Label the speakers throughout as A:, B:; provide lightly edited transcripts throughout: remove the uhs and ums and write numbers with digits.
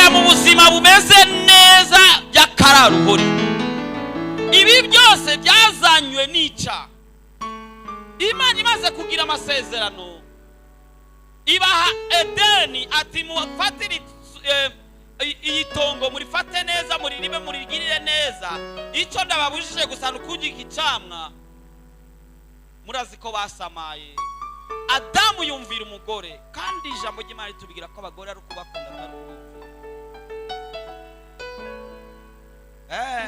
A: kugira mu buzima bumeze neza by'akararuhore. Ibi byose byazanywe n'icyaha. Imana imaze kugira amasezerano ibaha Edeni ati mufatire iyitongo murifate neza muririme murigirire neza, icyo ndababujije gusa nukugira ikicamwa. Murazi ko basamaye. Adamu yumvira umugore, kandi ijambo ry'Imana ritubwira ko abagore ari kubakunda kandi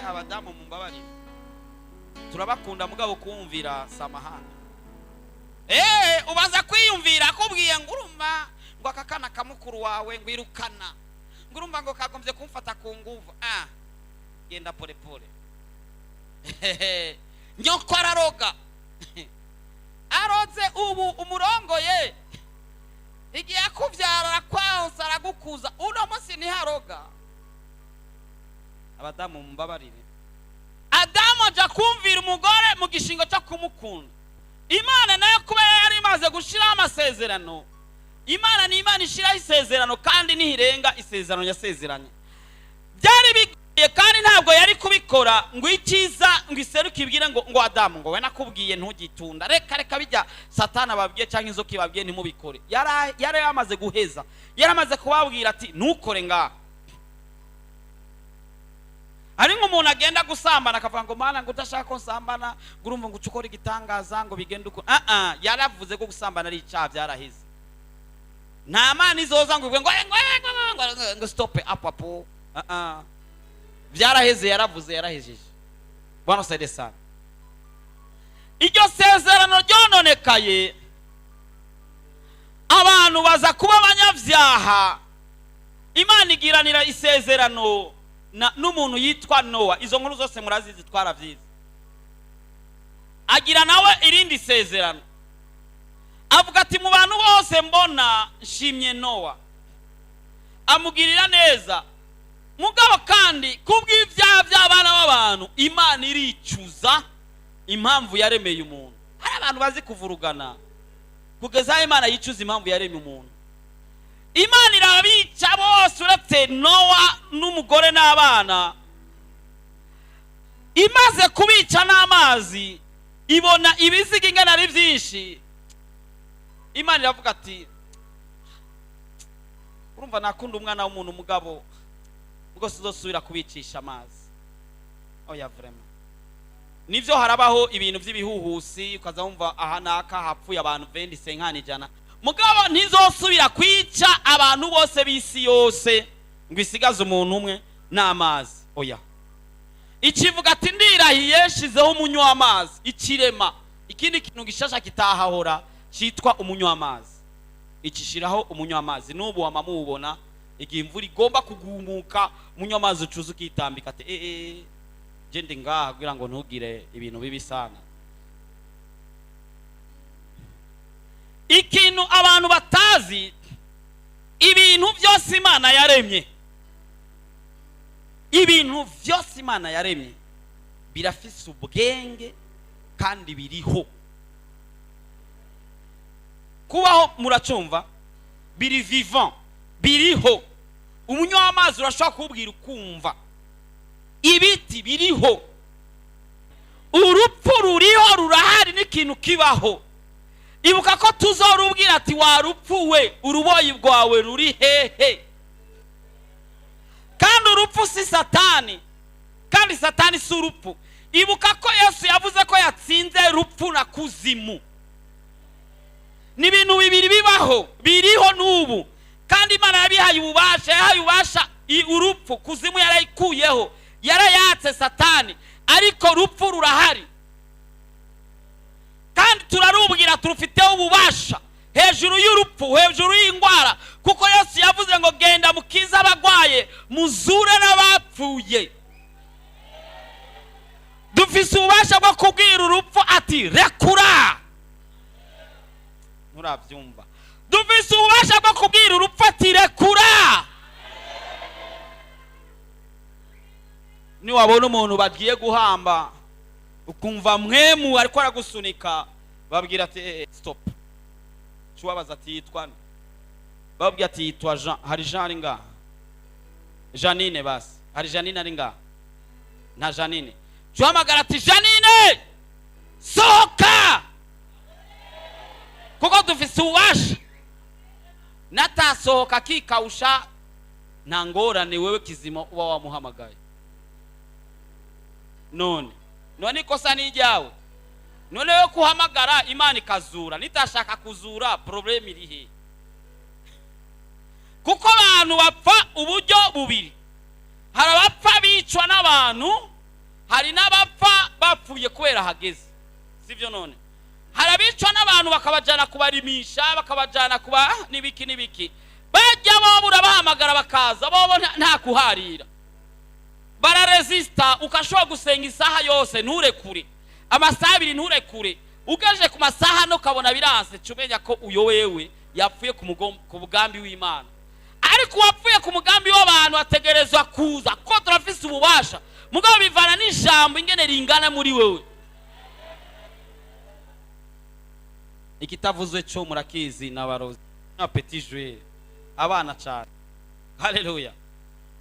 A: abadamu mumbabarire turabakunda mugabo kumvira samahana. Ubaza kwiyumvira akubwiye ngurumva ngo akakana kamukuru wawe ngwirukana, ngurumva ngo kagombye kumfata ku nguvu. Genda pole pole. Nyoko araroga. Aroze ubu umurongoye igiye akuvyara kwahose aragukuza, uno munsi ntiharoga. Abadamu mumbabarire. Adamu aja kumvira umugore mu gishingo cyo kumukunda. Imana nayo kuba yari imaze gushiraho amasezerano. Imana ni Imana ishiraho isezerano kandi nihirenga isezerano yasezeranye. Byari bigiye kandi ntabwo yari kubikora ngo ikiza ngo iseruke ibwire ngo Adamu ngo we nakubwiye ntugitunda, reka bijya Satani ababwiye cyangwa inzoka ibabwiye ntimubikore. Yari yamaze guheza, yaramaze kubabwira ati ntukore ngaha. Ari nk'umuntu agenda gusambana akavuga ngo Mana ngo utashaka ko nsambana, ngurumva ngo ucukore igitangaza ngo bigende uko. Yaravuze ko gusambana ari icyaha, byaraheze. Nta Mana izoza ngo ngo stop apapo. Byaraheze, yaravuze, yarahejeje. Bwana saide sana. Iryo sezerano ryononekaye, abantu baza kuba abanyabyaha. Imana igiranira isezerano n'umuntu yitwa Nowa. Izo nkuru zose murazizi twaravyize. Agira nawe irindi sezerano, avuga ati mu bantu bose mbona nshimye Nowa, amugirira neza. Mugabo kandi kubw'ibyaha by'abana b'abantu Imana iricuza impamvu yaremeye umuntu. Hari abantu bazi kuvurugana kugeza Imana yicuza impamvu yaremeye umuntu. Imana irabica bose uretse Nowa n'umugore n'abana. Imaze kubica n'amazi ibona ibiziga ingana ari byinshi, Imana iravuga ati urumva nakunda umwana w'umuntu mugabo ubwo sizosubira kubicisha amazi. Oya vraiment nivyo harabaho ibintu by'ibihuhusi ukaza wumva aha naka hapfuye abantu 25 mugabo ntizosubira kwica abantu bose bisi yose ngo isigaze umuntu umwe n'amazi. Oya, ikivuga ati ndirahiye shizeho umunyu w'amazi, ikirema ikindi kintu gishasha kitahahora cyitwa umunyu w'amazi, ikishiraho umunyu w'amazi. N'ubu wamamubona igihe imvura igomba kugumuka umunyu w'amazi ucuza ukitambika ati gende ngaha kugira ngo ntugire ibintu bibi sana. Ikintu abantu batazi, ibintu byose Imana yaremye, ibintu byose Imana yaremye birafise ubwenge kandi biriho. Kubaho muracumva, biri vivant, biriho. Umunyu w'amazi urashobora kubwira ukumva. Ibiti biriho, urupfu ruriho, rurahari, n'ikintu kibaho. Ibuka ko tuzorubwira ati warupfuwe uruboyi bwawe ruri hehe. Kandi urupfu si Satani, kandi Satani si urupfu. Ibuka ko Yesu yavuze ko yatsinze rupfu na kuzimu. Ni ibintu bibiri bibaho, biriho n'ubu. Kandi Imana yabihaye ububasha, yahaye ububasha urupfu. Kuzimu yarayikuyeho, yarayatse Satani, ariko rupfu rurahari. Kandi turarubwira turufiteho ububasha hejuru y'urupfu, hejuru y'indwara, kuko Yesu yavuze ngo genda mukiza abagwaye muzure n'abapfuye. Dufise ububasha bwo kubwira urupfu ati rekura. Murabyumva? Dufise ububasha bwo kubwira urupfu ati rekura. Ni wabona umuntu bagiye guhamba ukumva mwemu ariko aragusunika, babwira ati stop. Chubabaza ati yitwa, babwira ati yitwa Jean, hari Jean ngaha. Janine basi. Hari Janine ari ngaha? Nta Janine. Tuhamagara ati Janine sohoka, kuko dufise ububasha. Natasohoka kikausha nta ngorane wewe kizima uba wamuhamagaye. None ikosa ni ryawe. None wewe kuhamagara Imana ikazura, nitashaka kuzura problem iri he? Kuko abantu bapfa uburyo bubiri. Hari abapfa bicwa n'abantu, hari n'abapfa bapfuye kubera hageze. Sivyo none? Hari abicwa n'abantu bakabajana kubarimisha, bakabajana kuba nibiki. Bajya babura bahamagara bakaza, bobo nta kuharira. Bararesista, ukashobora gusenga isaha yose nturekure. Amasaha abiri nturekure. Ugaje ku masaha no kabona biranse, cumenya ko uyo wewe yapfuye ku mugambi w'Imana. Ariko wapfuye ku mugambi w'abantu ategerezwa kuza, ko turafise ububasha. Mugabo bivana n'ijambo ingene ringana muri wewe. Ikitavuzwe cyo murakizi n'abarozi na petit joueur abana cyane. Haleluya.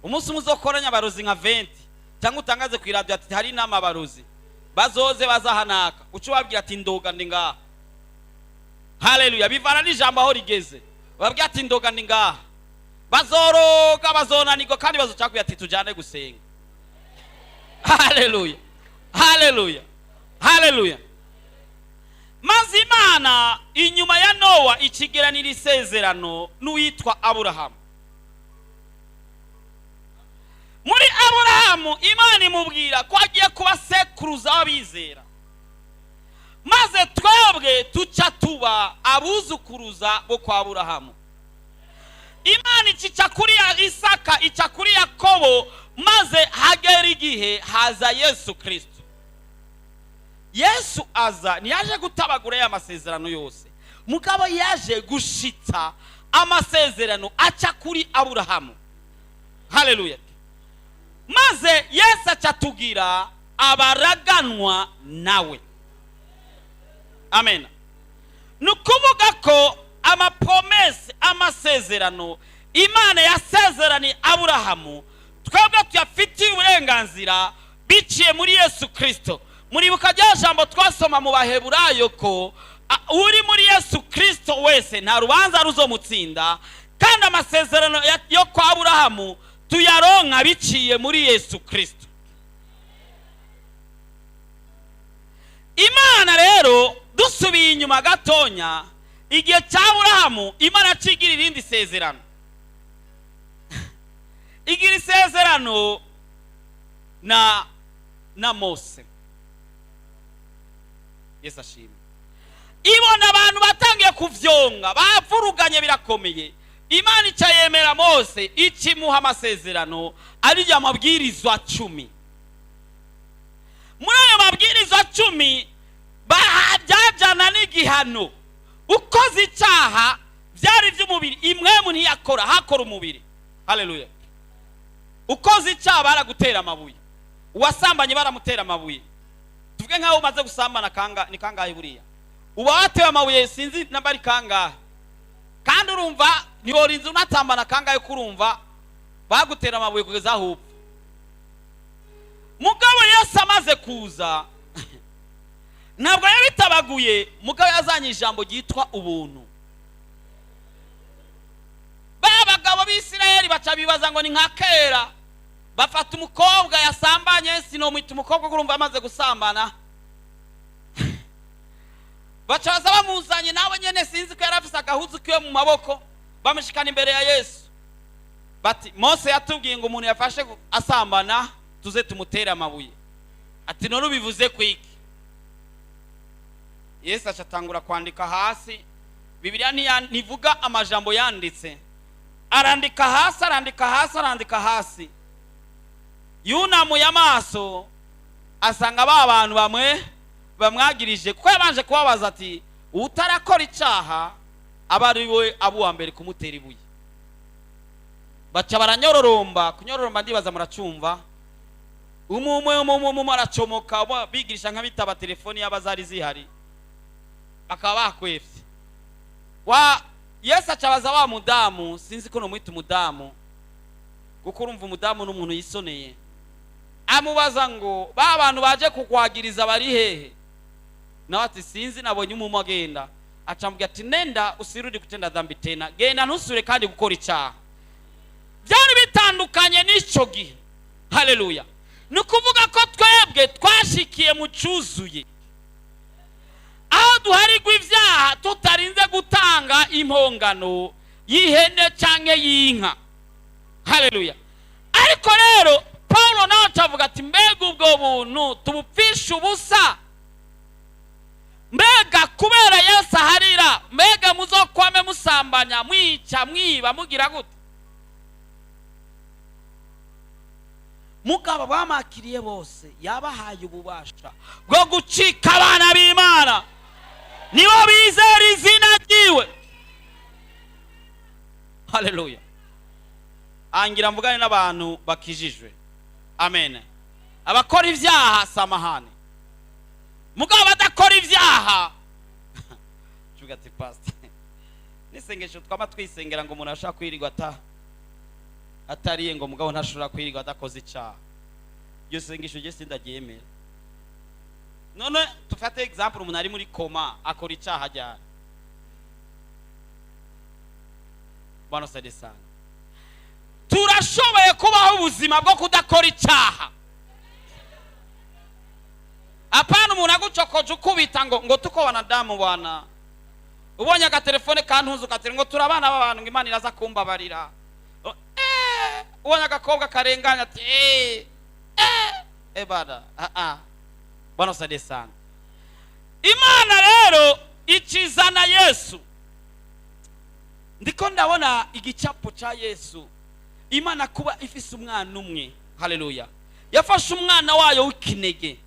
A: Umunsi muzokoranya abarozi nka 20 cyangwa utangaze ku radio ati hari nama abarozi bazoze bazahanaka, ucu babwira ati ndoga ndi ngaha. Haleluya. Bivana n'ijambo aho rigeze, babwira ati ndoga ndi ngaha. Bazoroga bazonanirwa kandi bazocakuye ati tujane gusenga. Haleluya. Haleluya. Haleluya. Maze Imana inyuma ya Nowa ikigeranira isezerano n'uwitwa Aburahamu. Muri Aburahamu Imana imubwira ko agiye kuba sekuruza w'abizera, maze twebwe tuca tuba abuzukuruza bo kwa Aburahamu. Imana ica kuri Isaka, ica kuri Yakobo, maze hagera igihe haza Yesu Kristo. Yesu aza ntiyaje gutabagura ya masezerano yose, mugabo yaje gushitsa amasezerano aca kuri Aburahamu. Haleluya. Maze Yesu acatugira abaraganwa nawe. Amen. Nukuvuga ko amapromese, amasezerano Imana yasezerani Aburahamu, twebwe tuyafitiye uburenganzira biciye muri Yesu Kristo. Muribuka rya jambo twasoma mu Baheburayo ko uri muri Yesu Kristo wese nta rubanza ruzomutsinda, kandi amasezerano yo kwa Aburahamu tuyaronka biciye muri Yesu Kristo. Imana rero dusubiye inyuma gatonya, igihe cya Aburahamu Imana cigira irindi sezerano. Igira isezerano na Mose. Yesu ashimwe. Ibona abantu batangiye kuvyonga, bavuruganye birakomeye, Imana icayemera Mose ikimuha amasezerano ari ya mabwirizwa 10. Muri ayo mabwirizwa 10 byajana n'igihano. Ukoze icyaha byari by'umubiri, imwe ntiyakora, hakora umubiri. Haleluya. Ukoze icyaha baragutera amabuye, uwasambanye baramutera amabuye. Tuvuge nkaho umaze gusambana ni kangahe buriya? Uba watewe amabuye sinzi nambari kangahe. Kandi urumva ntiworinze unatambana kangahe kurumva bagutera amabuye kugeza aho upfa. Mugabo Yesu amaze kuza ntabwo yabitabaguye, mugabo yazanye ijambo ryitwa ubuntu. Babagabo b'Isirayeli baca bibaza ngo ni nka kera, bafata umukobwa yasambanye, sinomwita umukobwa kurumva amaze gusambana, bacaza bamuzanye nawe nyene sinzi ko yarafise agahuzu kiwe mu maboko, bamushikana imbere ya Yesu. Bati Mose yatubwiye ngo umuntu yafashe asambana tuze tumutere amabuye. Ati none ubivuze kwiki? Yesu acatangura kwandika hasi. Bibiliya ntivuga amajambo yanditse, arandika hasi, arandika hasi, arandika hasi. Yunamuye amaso asanga ba bantu bamwe bamwagirije, kuko yabanje kubabaza ati utarakora icyaha aba ari we abuwa mbere kumutera ibuye. Baca baranyororomba, kunyororomba ndibaza muracumva. Umwe aracomoka, bigirisha nka bitaba telefoni y'abazari zihari, akaba bakwefye. Yesu acabaza wa mudamu, sinzi ko no mwita umudamu, kuko urumva umudamu n'umuntu yisoneye, amubaza ngo ba bantu baje kukwagiriza bari hehe? Nawe ati sinzi, nabonye umumu agenda. Acambwira ati nenda usirudi kutenda dhambi tena, genda ntusubire kandi gukora icyaha. Byari bitandukanye n'icyo gihe. Haleluya. Ni ukuvuga ko twebwe twashikiye mu cyuzuye, aho duharigwa ibyaha tutarinze gutanga impongano y'ihene cyangwa y'inka. Haleluya. Ariko rero Paulo nawe acavuga ati mbega ubwo buntu tubupfisha ubusa, mbega kubera Yesu aharira, mbega muzokwame musambanya, mwica, mwiba, mugira gute? Mugabo bamakiriye bose yabahaye ububasha bwo gucika abana b'Imana, nibo bizera izina ryiwe. Haleluya. Angira mvugane n'abantu bakijijwe. Amen. Abakora ibyaha samahane, mugabo badakora ibyaha cyuga ati pastor nisengesho twama twisengera ngo umuntu ashaka kwirirwa atariye ngo mugabo ntashobora kwirirwa adakoze icyaha. Iyo sengesho je sindagyemera. None tufate example, umuntu ari muri koma akora icyaha ajyana. Bano sadesana turashoboye kubaho ubuzima bwo kudakora icyaha. Apana umuntu agucokoje ukubita ngo tuko wanadamu bwana, ubonye agatelefone kantuzu katiri ngo turabana b'abantu ngo Imana iraza kumbabarira. Ubonye agakobwa karenganya ati bada bano sadesana. Imana rero ikizana Yesu. Ndiko ndabona igicapo cha Yesu. Imana kuba ifise umwana umwe. Haleluya. Yafashe umwana wayo w'ikinege.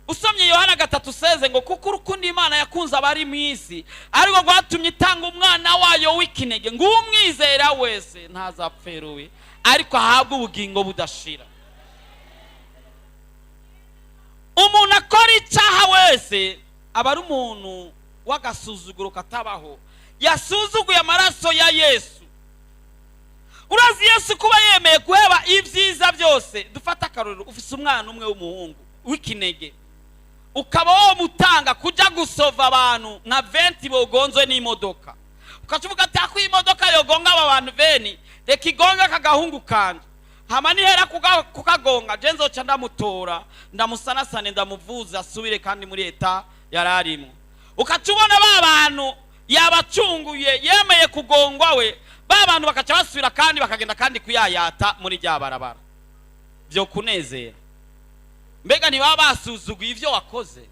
A: Usomye Yohana 3:16 ngo kuko urukundo Imana yakunze abari mu isi ariko gwatumye itanga umwana wayo w'ikinege ngo umwizera wese ntazapferuwe ariko ahabwe ubugingo budashira. Umuntu akora icyaha wese aba ari umuntu w'agasuzuguro katabaho, yasuzuguye amaraso ya Yesu. Urazi Yesu kuba yemeye guheba ibyiza byose. Dufata akarorero, ufise umwana umwe w'umuhungu w'ikinege, ukaba wo mutanga kuja gusova abantu nka 20 bogonzwe n'imodoka, ukacuvuga ati ako imodoka yogonga aba bantu 20 reka igonga kagahungu kanje, hama nihera kukagonga je nzoca ndamutora ndamusanasane ndamuvuza asubire kandi muri eta yararimo. Ukacubona ba bantu yabacunguye yemeye kugongwa we, ba bantu bakaca basubira kandi bakagenda kandi kuyayata muri rya barabara. Byo kunezera. Mbega ni baba basuzuguye ivyo wakoze.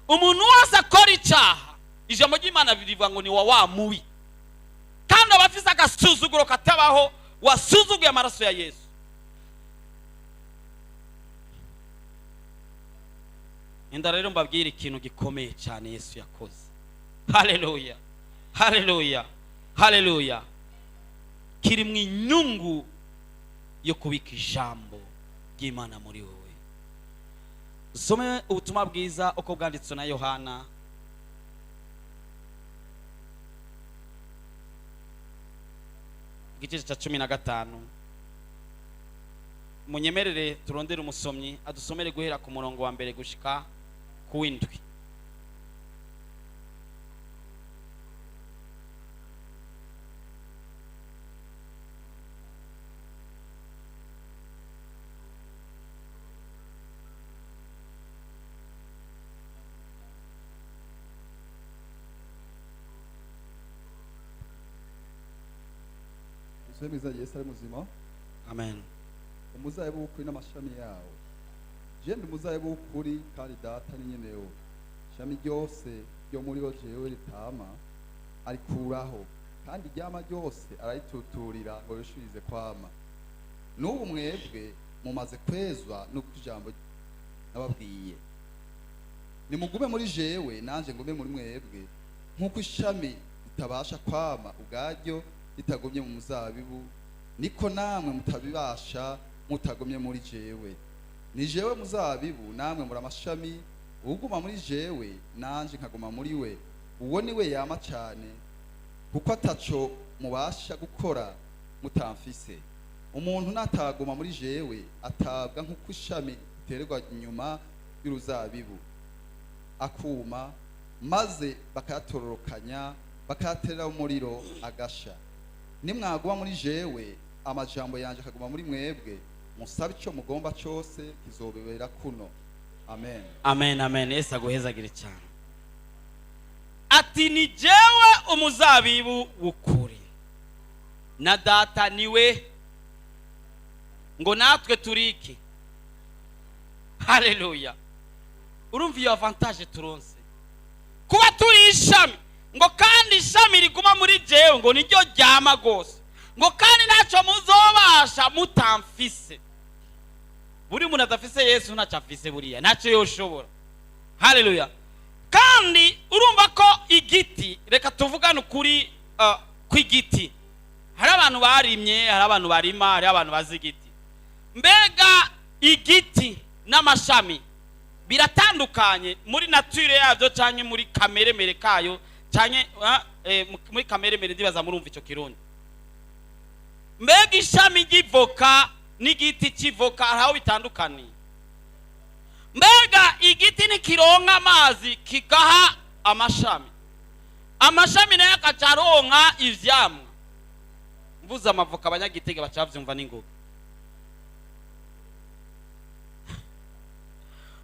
A: Umuntu wese akora icyaha, ijambo ry'Imana birivuga ngo ni wa mubi, kandi abafise agasuzuguro katabaho wasuzuguye amaraso ya Yesu. Enda rero mbabwira ikintu gikomeye cyane Yesu yakoze. Haleluya. Haleluya. Haleluya. Kiri mu inyungu yo kubika ijambo ry'Imana muri wowe. Some ubutumwa bwiza uko bwanditswe na Yohana igice cya 15. Munyemerere turondere umusomyi adusomere guhera ku murongo wa mbere gushika ku w'indwi.
B: Semiza Yesu ari muzima.
A: Amen.
B: Umuzabibu w'ukuri n'amashami yawo. Je ndi umuzabibu w'ukuri kandi data ni nyenewe. Shami ryose ryo muri ho jewe ritama arikuraho kandi ryama ryose arayituturira ngo rishirize kwama. N'ubu mwebwe mumaze kwezwa no kujambo nababwiye. Nimugume muri jewe nanje ngume muri mwebwe, nkuko ishami ritabasha kwama ubwaryo itagumye mu muzabibu, niko namwe mutabibasha mutagumye muri jewe. Ni jewe muzabibu namwe muri amashami, uguma muri jewe nanje nkaguma muri we, uwo ni we yama cyane, kuko ataco mubasha gukora mutamfise. umuntu nataguma muri jewe atabwa nk'uko ishami riterwa inyuma y'uruzabibu akuma, maze bakayatororokanya bakayaterera umuriro agasha. Nimwaguma muri jewe amajambo yanje akaguma muri mwebwe, musabe icyo mugomba cyose kizobebera kuno. Amen.
A: Amen, amen. Yesu aguhezagire cyane. Ati ni jewe umuzabibu w'ukuri na data niwe, ngo natwe turiki. Haleluya. Urumva iyo avantage turonse kuba turi ishami, ngo kandi ishami riguma muri jewe ngo niryo ryama gose, ngo kandi ntacyo muzobasha mutamfise. Buri muntu adafise Yesu ntacyo afise, buriya ntacyo yoshobora. Haleluya. Kandi urumva ko igiti, reka tuvugane ukuri kw'igiti. Hari abantu barimye, hari abantu barima, hari abantu bazi igiti. Mbega igiti n'amashami biratandukanye muri nature yavyo cyane muri kameremere kayo, cyane muri kameremere ndibaza murumva icyo kirundi. Mbega ishami ry'ivoka n'igiti cy'ivoka aho bitandukanye. Mbega igiti nikironka amazi kikaha amashami, amashami nayo akacaronka ivyamwa. Mvuza amavoka abanyagitege bacavyumva n'ingoga.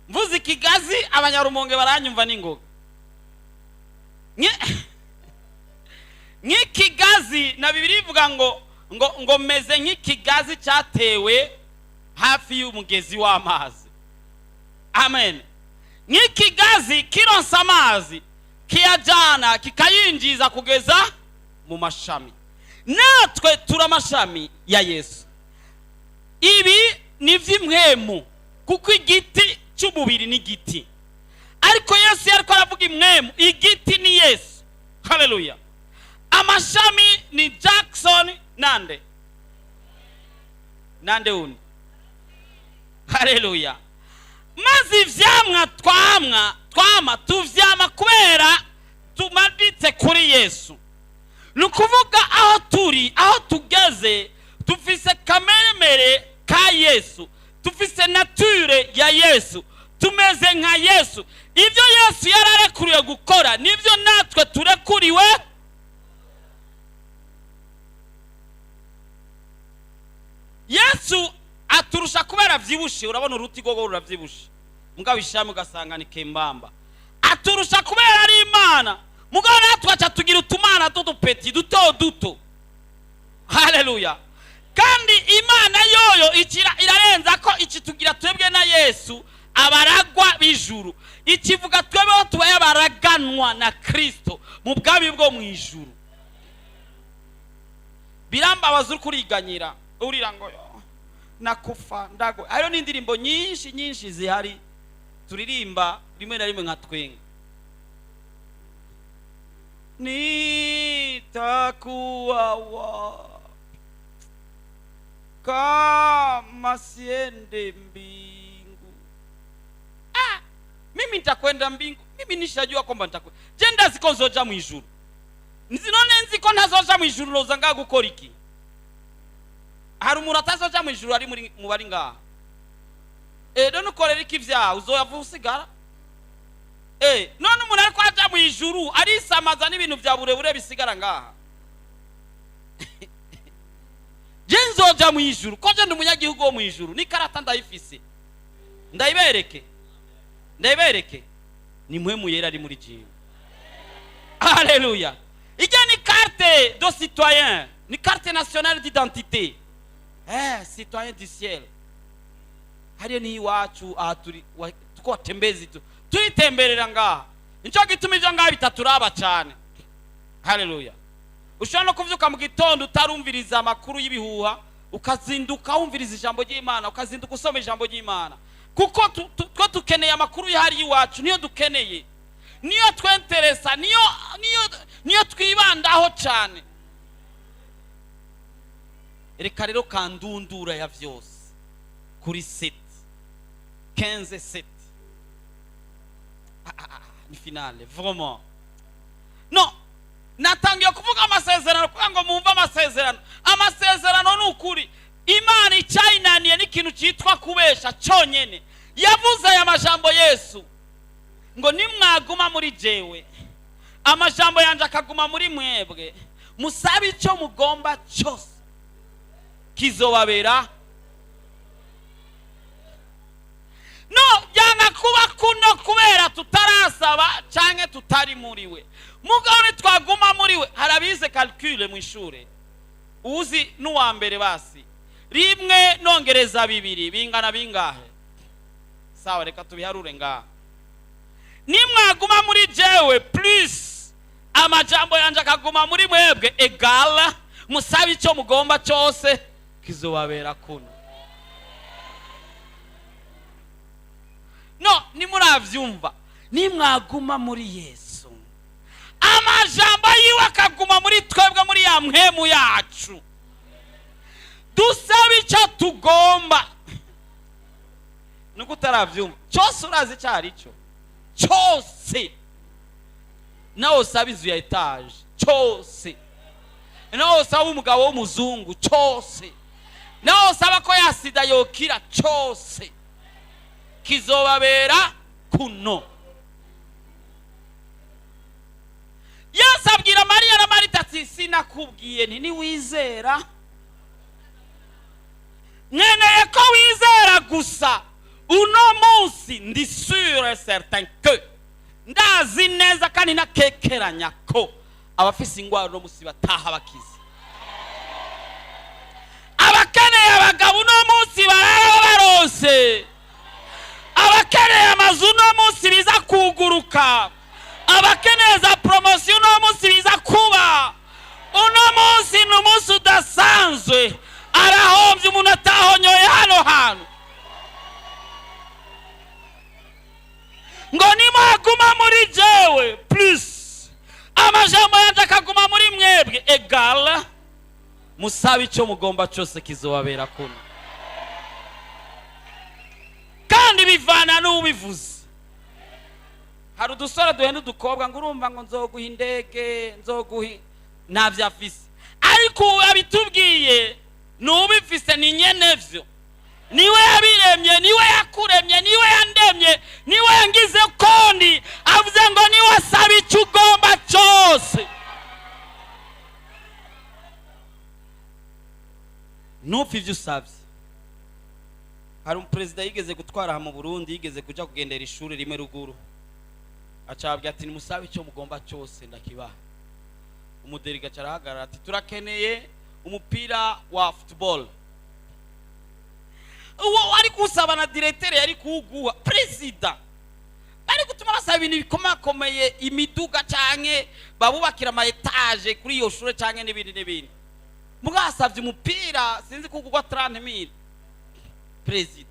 A: Mvuza ikigazi abanyarumonge baranyumva n'ingoga. Nk'ikigazi na Bibiliya ivuga ngo meze nk'ikigazi cyatewe hafi y'umugezi w'amazi. Amen. Nk'ikigazi kironsa amazi kiyajana kikayinjiza kugeza mu mashami. Natwe turi amashami ya Yesu. Ibi ni vy'imwemu, kuko igiti cy'umubiri ni igiti, ariko Yesu yariko aravuga imwemu. Igiti ni Yesu. Haleluya. Amashami ni Jackson nande undi. Haleluya. Maze ivyamwa twama tuvyama kubera tumaditse kuri Yesu. Nukuvuga aho turi, aho tugeze, tufise kameremere ka Yesu, tufise nature ya Yesu, tumeze nka Yesu. Ivyo Yesu yararekuriye gukora nivyo natwe turekuriwe. Yesu aturusha kubera vyibushe. Urabona uruti gogo ruravyibushe, mugabo ishami ugasanga ni kembamba. Aturusha kubera ari Imana, mugabo natwe aca tugira utumana tutupeti duto. Haleluya. Kandi Imana yoyo irarenza ko iki tugira twebwe na Yesu abaragwa bijuru. Ikivuga twebwe tubaye abaraganwa na Kristo mu bwabi bwo mu ijuru. Birambabaza kuriganyira urira ngo nakufa ndago. Ayo ni indirimbo nyinshi zihari turirimba rimwe na rimwe nka twenga. Nitakuwa wapi kama siende mbingu? Mimi nitakwenda mbingu. Mimi nishajua kwamba nitakwenda. Jenda ziko zoja mu ijuru. Nzinone nziko ntazoja mu ijuru lozanga gukora iki? Hari umuntu atazoja mu ijuru ari muri mubari ngaha. None ukorera iki vya uzoyava usigara? None umuntu ariko aja mu ijuru arisamaza n'ibintu vya burebure bisigara ngaha. Jenzoja mu ijuru ko je ndi umunyagihugu wo mu ijuru, ni karata ndayifise. Ndayibereke ni mpwemu yera ari muri jiwe. Alléluia. Ijya ni carte de citoyen, ni carte nationale d'identité. Citoyen du ciel. Hariyo ni iwacu turi tuko tembezi turitemberera ngaha. Nico gituma ivyo ngaha bitaturaba cyane. Haleluya. Ushobora no kuvyuka mu gitondo utarumviriza amakuru y'ibihuha, ukazinduka wumviriza ijambo ry'Imana, ukazinduka usoma ijambo ry'Imana. Kuko twa tukeneye amakuru yahari iwacu, niyo dukeneye, niyo twenteresa, niyo twibandaho cyane. Reka rero kandundura ya vyose kuri 15-7 ni finale vraiment. No, natangiye kuvuga amasezerano kugira ngo mumva amasezerano. Amasezerano ni ukuri. Imana icyayinaniye n'ikintu cyitwa kubesha cyonyine. Yavuze aya majambo Yesu ngo nimwaguma muri jewe amajambo yanje akaguma muri mwebwe, musabe icyo mugomba cyose kizobabera. No byanga kuba kuno kubera tutarasaba canke tutari muriwe. Mugabo twaguma muriwe. Harabize calcule mu ishure. Uzi n'uwa mbere basi. Rimwe nongereza bibiri bingana bingahe? Sawa, reka tubiharure ngaha. Nimwaguma muri jewe plus amajambo yanje akaguma muri mwebwe egala, musabe icyo mugomba cyose kizobabera kuno. No, nimuravyumva. Nimwaguma muri Yesu amajambo yiwe akaguma muri twebwe, muri ya mpemu yacu, dusabe icyo tugomba. Nuko utaravyumva cyose urazi cyari cyo cyose. Nawe usaba inzu ya etage cyose, nawe usaba umugabo w'umuzungu cyose, nawe usaba ko yasida yokira cyose kizobabera kuno. Yesu abwira Mariya na Marita ati sinakubwiye nti niwizera, nkeneye ko wizera gusa. Uno munsi ndi sûr et certain que ndazi neza kandi nakekeranya ko abafise ingwara no musi bataha bakize. Abakeneye abagabo uno munsi barara barose, abakeneye amazu uno munsi biza kuguruka, abakeneye za promotion uno munsi biza kuba. Uno munsi ni umunsi udasanzwe, arahombye umuntu atahonyoye hano hantu. Ngo nimwaguma muri jewe plus amajambo yanje akaguma muri mwebwe egala, musabe icyo mugomba cyose kizobabera kuno. Kandi bivana n'ubivuze. Hari udusore duhenda udukobwa ngo urumva ngo nzoguha indege, nzoguha navyo afise, ariko abitubwiye n'ubifise ni nyenevyo. Niwe yabiremye, niwe yakuremye, niwe yandemye, niwe yangize kondi, avuze ngo niwe asaba icyo ugomba cyose. Nupfa ivyo usabye. Hari umuperezida yigeze gutwara mu Burundi, yigeze kuja kugendera ishuri rimwe ruguru, acabwe ati nimusabe icyo mugomba cyose ndakibaha. Umuderiga carahagarara ati turakeneye umupira wa football. Uwo ari kusaba na directeur yari kuguha president, bari gutuma basaba ibintu bikomakomeye, imiduga canke babubakira ama etage kuri iyo shure canke n'ibindi. Mugasavye umupira sinzi kugugwa 30,000 president.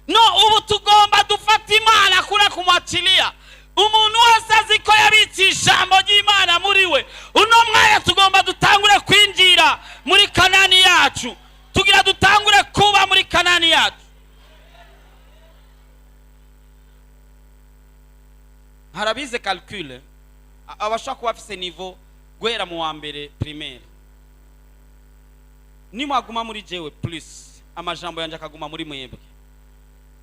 A: No, ubu tugomba dufata Imana kure kumwachilia. Umuntu wese azi ko yabitse ijambo ry'Imana muri we, uno mwanya tugomba dutangure kwinjira muri Kanani yacu, tugira dutangure kuba muri Kanani yacu. Harabize calcule abashaka kuba afise niveau guhera mu wa mbere primaire. Nimwaguma muri jewe plus amajambo yanje akaguma muri mwebwe,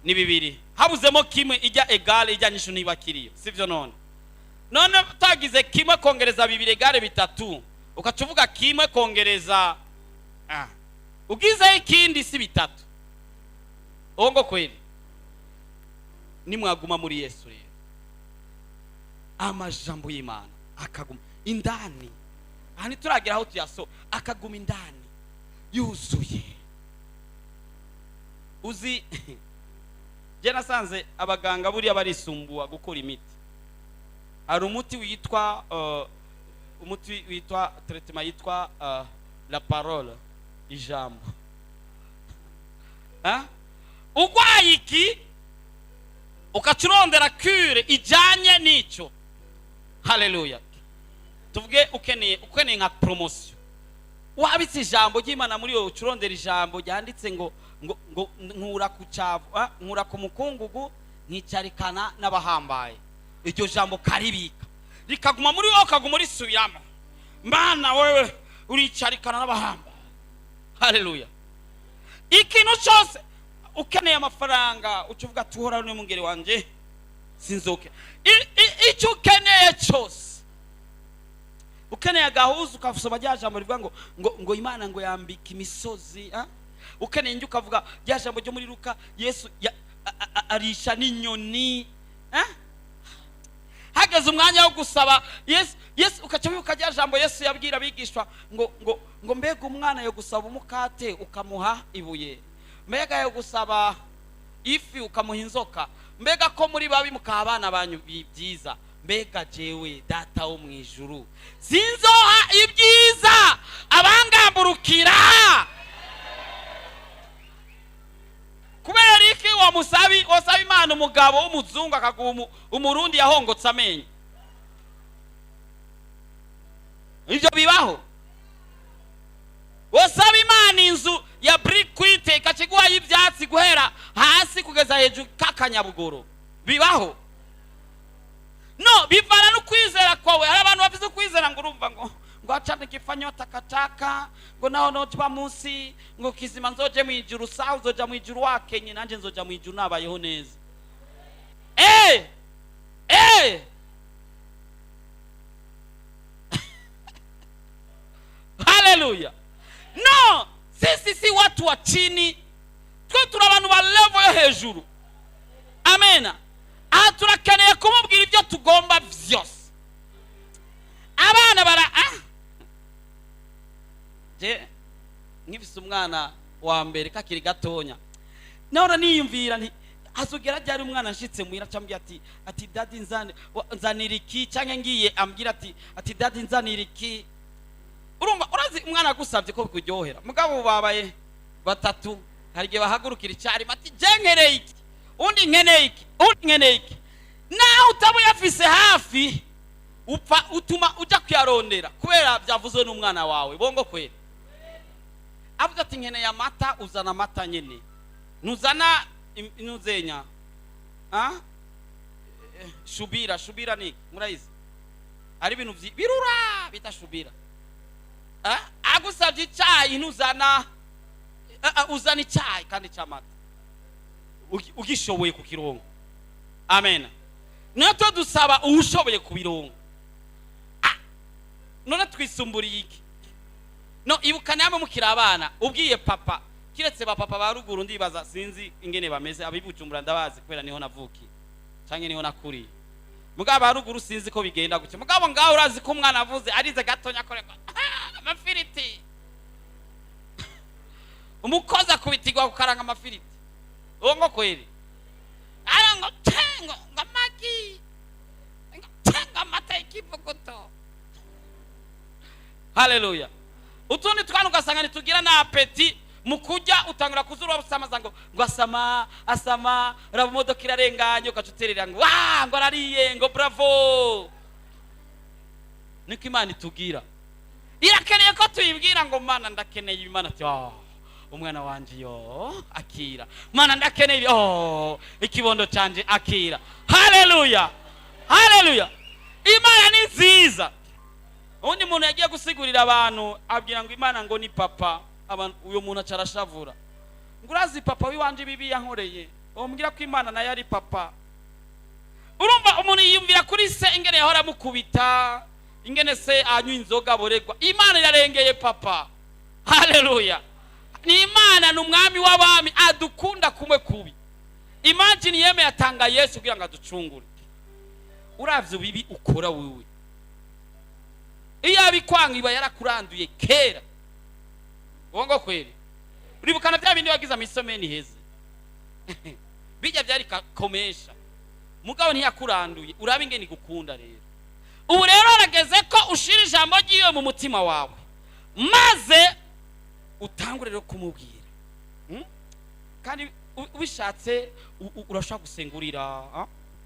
A: ni bibiri. Habuzemo kimwe ijya egale, ijya nyishu ntibakiriyo, sivyo? None tagize kimwe kongereza bibiri egale bitatu, ukacuvuga kimwe kongereza ugize ikindi si bitatu. Ongo kweli. Nimwaguma muri Yesu rero amajambo y'Imana akaguma indani. Hani turagira aho tuyaso akaguma indani yuzuye. Uzi je nasanze abaganga buri abarisumbuwa gukora imiti. Hari umuti witwa traitement yitwa la parole, ijambo. Ugwaye iki ukacurondera cure ijanye nico. Haleluya. Tuvuge ukeneye nka promotion, wabitse ijambo ry'Imana muri yo, ucurondera ijambo ryanditse ngo nkura ku cyavu, nkura ku mukungugu nkicarikana n'abahambaye. Iryo jambo karibika rikaguma muri wowe, kaguma risubiramo. Mana wewe uricarikana n'abahambaye. Haleluya. ikintu cyose ukeneye amafaranga ucuvuga tuhora no mungere wanje sinzoke icyo ukeneye cyose, ukeneye agahuzu ukavusoma rya jambo rivuga ngo Imana ngo yambika imisozi, ukeneye njye ukavuga rya jambo ryo muri Luka Yesu arisha n'inyoni, hageze umwanya wo gusaba Yesu ukacabibuka rya jambo Yesu yabwira abigishwa ngo mbega umwana yo gusaba umukate ukamuha ibuye, mbega yo gusaba ifi ukamuha inzoka, mbega ko muri babi mukaha abana banyu byiza, mbega jewe data wo mu ijuru sinzoha ibyiza abangamburukira. Kubera iki wasaba Imana umugabo w'umuzungu akaguha umurundi yahongotse amenyo? Ibyo bibaho? Wasaba Imana inzu ya briquette ikakiguha y'ibyatsi guhera hasi kugeza hejuru kakanyabugoro? Bibaho? No, bivana no kwizera kwawe. Hari abantu bafite kwizera ngo urumva ngo achane kifanya takataka ngo naho no tuba munsi ngo kizima nzoje mu ijuru, saho uzoja mu ijuru wake nyine nanje nzoja mu ijuru nabayeho neza. Hallelujah. No, sisi si watu wa chini, turi abantu ba level yo hejuru. Amena. Turakeneye kumubwira ibyo tugomba vyose. Abana bara je nkifise umwana wa mbere kakiri gatonya, nahora niyumvira nti azogera ryari umwana nshitse muhira cyambye ati daddy nzaniriki, canke ngiye ambwira ati daddy nzaniriki. Urumva urazi umwana gusabye ko kuryohera, mugabo babaye batatu harige bahagurukira icyari bati je nkeneye iki, undi nkeneye iki, undi nkeneye iki. Naho utabu yafise hafi upfa utuma uja kuyarondera kubera byavuzwe n'umwana wawe. Bongo kweli avuga ati nkeneye amata, uzana amata nyene, nuzana inuzenya shubira ni murayizi ari ibintu birura bita shubira. Agusabye icyayi nuzana uzana icyayi kandi cy'amata ugishoboye kukirongo. Amen. Natwe dusaba ushoboye kubirongo. None twisumburiye iki? No, ibuka namwe mukira abana ubwiye papa, kiretse ba papa ba ruguru ndibaza sinzi ingene bameze, abibujumbura ndabazi kwera niho navuki canke niho nakuri. Mugabo ba ruguru sinzi ko bigenda gucyo. Mugabo ngaho urazi ko umwana avuze arize gatonya koreka amafiriti. Umukoza kubitigwa gukaranga amafiriti. Ongo kweli. Arango tengo ngamagi. Tenga mata ikivuguto. Hallelujah. Utundi twanugasanga nitugira na apeti mukujya utangura kuzura busamaza ngo asama rabo modoka irarenganye ukacuterera ngo ngo arariye ngo bravo. Niko Imana itugira. Irakeneye ko tuyibwira ngo Mana ndakeneye Imana ati umwana wanje yo akira, Mana ndakeneye ikibondo canje akira. Hallelujah. Hallelujah. Imana ni nziza. Undi muntu yagiye gusigurira abantu abwira ngo Imana ngo ni papa, abantu uyo muntu acarashavura. Ngurazi papa wiwanje bibi yankoreye, umbwira ko Imana nayo ari papa. Urumva umuntu yiyumvira kuri se ingene yahora mukubita, ingene se anywa inzoga boregwa. Imana irarengeye papa. Hallelujah. Ni Imana n'umwami w'abami adukunda kumwe kubi. Imagine yeme yatanga Yesu kugira ngo aducungure. Uravye bibi ukora wewe. Iyo abikwanga iba yarakuranduye kera. Wongo kweli. Uribukana bya bindi wagize amisomeni heze. Bijya byari komesha. Mugabo ntiyakuranduye, urabe ingene gukunda rero. Ubu rero arageze ko ushira ijambo ry'iyo mu mutima wawe, maze utangure rero kumubwira. Kandi ubishatse urashaka gusengurira,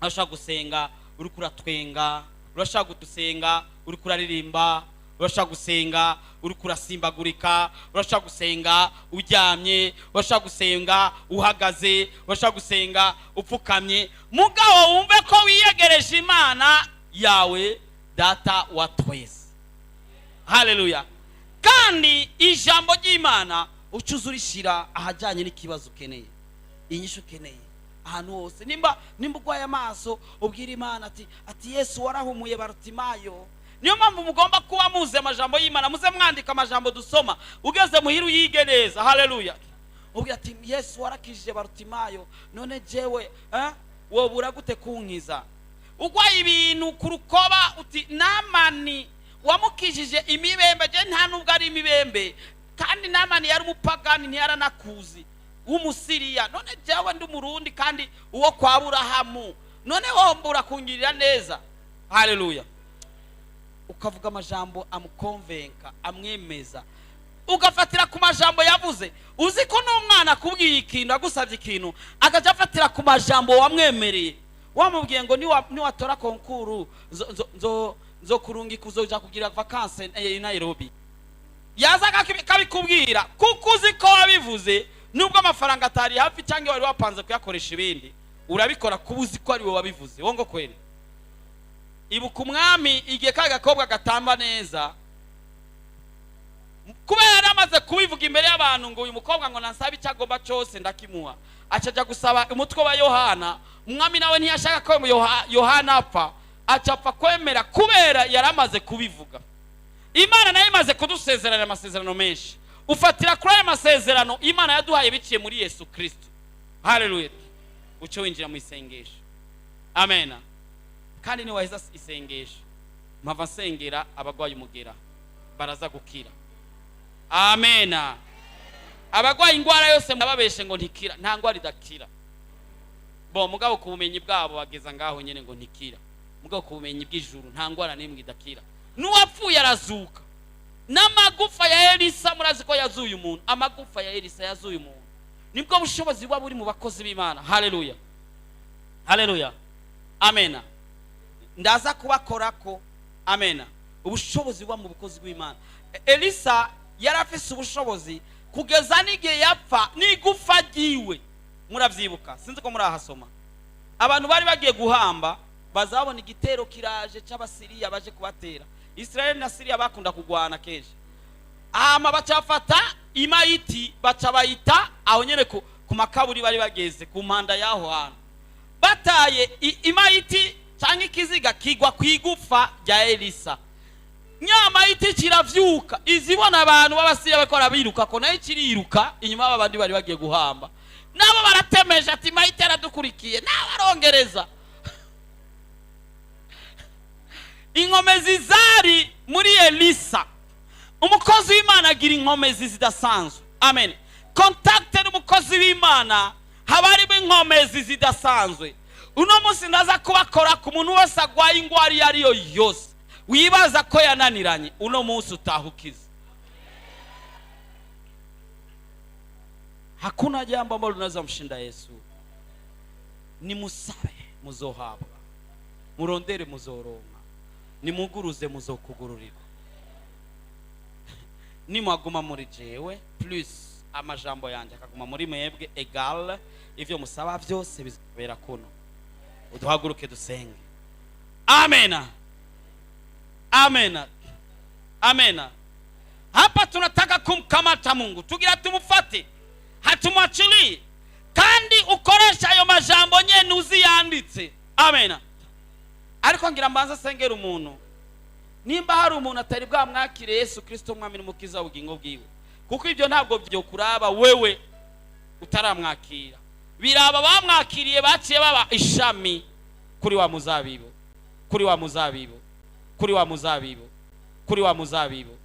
A: urashaka gusenga uri kuratwenga, urashaka gusenga uri kuraririmba, urashaka gusenga uri kurasimbagurika, urashaka gusenga uryamye, urashaka gusenga uhagaze, urashaka gusenga upfukamye. Mugabo wumve ko wiyegereje Imana yawe, data wa twese. Hallelujah. Kandi ijambo ry'Imana ucuza urishira ahajyanye n'ikibazo ukeneye, inyishu ukeneye ahantu hose. nimba urwaye amaso ubwira Imana ati Yesu warahumuye Barutimayo. Niyo mpamvu mugomba kuba muzi amajambo y'Imana, muze mwandika amajambo dusoma, ugeze muhira uyige neza. Haleluya. ubwira ati Yesu warakijije Barutimayo, none jewe wobura gute kunkiza? Ugwaye ibintu ku rukoba uti Namani wamukijije imibembe, je nta nubwo ari imibembe, kandi Namani yari umupagani ntiyaranakuzi w'umusiriya, none jewe ndi umurundi kandi uwo kwa Aburahamu, none wombura kungirira neza. Haleluya. Ukavuga amajambo amukonvenka, amwemeza, ugafatira ku majambo yavuze. Uzi ko n'umwana kubwiye ikintu, agusabye ikintu, agaca afatira ku majambo wamwemereye. Wamubwiye ngo niwatora konkuru zo kurungi kuzoja kugira vacances i Nairobi, yaza kabikubwira kuko uzi ko wabivuze, nubwo amafaranga atari hafi cyangwa wari wapanze kuyakoresha ibindi, urabikora kubuzi ko ari wowe wabivuze. Wongo kweli. Ibuka umwami igihe kagakobwa gatamba neza, kubera amaze kubivuga imbere y'abantu ngo uyu mukobwa ngo nansaba icyagomba cyose ndakimuha, acaja gusaba umutwe wa Yohana. Umwami nawe ntiyashaka ko Yohana apfa, acapfa kwemera kubera yaramaze kubivuga. Imana nayo imaze kudusezerana amasezerano menshi, ufatira kuri aya masezerano Imana yaduhaye biciye muri Yesu Kristo. Haleluya. Uco winjira mu isengesho. Amena. Kandi ni waheza isengesho, mpava nsengera abagwaye umugera baraza gukira. Amena. Abagwaye ingwara yose mubabeshe ngo ntikira, nta ngwara idakira. Bo mugabo ku bumenyi bwabo bageza ngaho nyene ngo ntikira, mugabo ku bumenyi bw'ijuru nta ngwara nimwe idakira. N'uwapfuye arazuka. N'amagufa ya Elisa murazi ko yazuye umuntu, amagufa ya Elisa yazuye umuntu. Nibwo bushobozi bwa buri mu bakozi b'Imana. Haleluya. Haleluya. Amena. Ndaza kubakorako. Amena. Ubushobozi bwa mu bukozi bw'Imana. Elisa yarafise ubushobozi kugeza n'igihe yapfa n'igufa giwe. Muravyibuka, sinzi ko murahasoma. Abantu bari bagiye guhamba, bazabona igitero kiraje c'Abasiriya baje kubatera. Israeli na Syria bakunda kugwana kenshi. Bacafata imayiti bacabayita aho nyene ku makaburi bari bageze ku mpanda yaho hantu. Bataye imayiti cyangwa ikiziga kigwa kwigufa rya Elisa. Nyamayiti kiravyuka, izibona abantu b'Abasiriya bakora biruka ko nayo kiriruka inyuma y'abandi bari bagiye guhamba. Nabo baratemeje ati imayiti yaradukurikiye, n'abarongereza. Inkomezi zari muri Elisa. Umukozi w'Imana agira inkomezi zidasanzwe. Amen. Contacte n'umukozi w'Imana habari inkomezi zidasanzwe. Uno munsi ndaza kubakora ku muntu wese agwaye ingwari yariyo yose, wibaza ko yananiranye, uno munsi utahukiza. Hakuna jambo ambalo linaweza mshinda Yesu. Ni musabe muzohabwa, murondere muzoronka, nimuguruze muzokugururirwa. Nimwaguma muri jewe plus amajambo yanje akaguma muri mwebwe egal, ivyo musaba byose bizabera kuno. Uduhaguruke dusenge. Amena. Amena. Amena. Hapa tunataka kumkamata Mungu, tugira tumufate, hatumwachili, kandi ukoresha ayo majambo nyene uziyanditse. Amena. Ariko ngira mbanza sengera umuntu, nimba hari umuntu atari bwa mwakire Yesu Kristo umwami n'umukiza w'ubugingo bwiwe, kuko ibyo ntabwo byo kuraba wewe utaramwakira, biraba bamwakiriye baciye baba ishami kuri wa muzabibu, kuri wa muzabibu, kuri wa muzabibu, kuri wa muzabibu.